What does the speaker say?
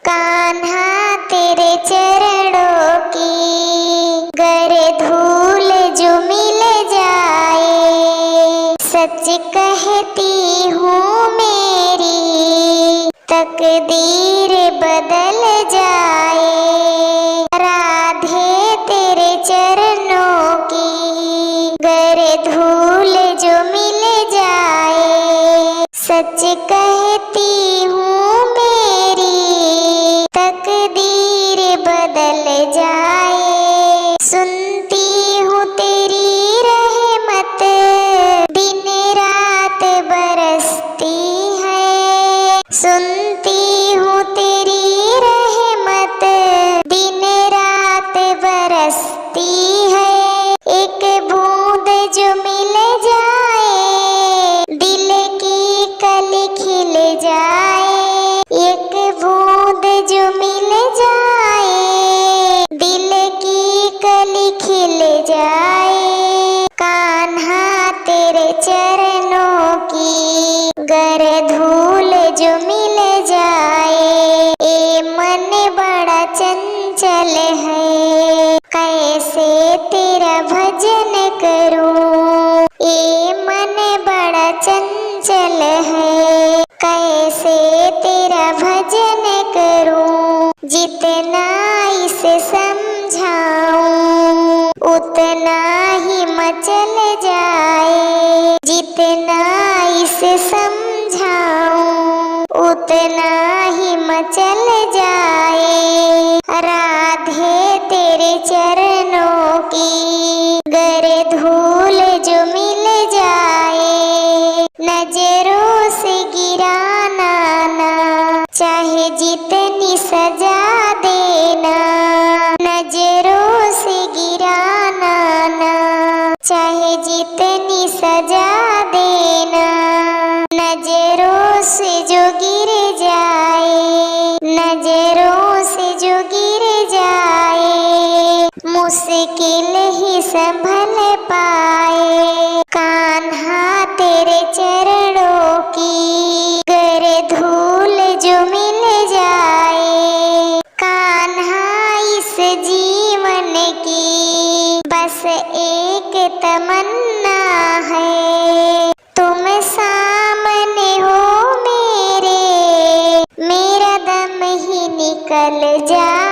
कान्हा तेरे चरणों की गर धूल जो मिल जाए, सच कहती हूँ मेरी तकदीर बदल जाए। राधे तेरे चरणों की गर धूल जो मिल जाए, सच कहती हूँ मेरी तकदीर बदल जाए। सुनती हूँ तेरी रहमत दिन रात बरसती है, सुनती हूँ तेरी रहमत दिन रात बरसती है। एक बूंद जो मिल जाए दिल की कली खिल जाए, एक बूंद जो मिल जाए दिल की कली खिल जाए। कान्हा तेरे चरणों की गर धूल जो मिल जाए। ए मन बड़ा चंचल है, कैसे तेरा भजन करूं। ए मन बड़ा चंचल है, कैसे तेरा भजन करूं। जितना इसे समझाऊं उतना ही मचल जाए, जितना इसे समझाऊं उतना ही मचल जाए। राधे तेरे चरणों की गर धूल जो मिल जाए, नजरों से गिराना ना चाहे जितनी सजा देना, नजरों से गिराना ना चाहे जितनी सजा देना। नजरों से जो गिर जाए, नजरों से जो गिर जाए, मुश्किल ही संभल पाए। कान्हा तेरे चरणों की गर धूल जो मिल जाए, कान्हा इस जीवन की बस एक तमन्ना है। तुम सामने हो मेरे, मेरा दम ही निकल जाए।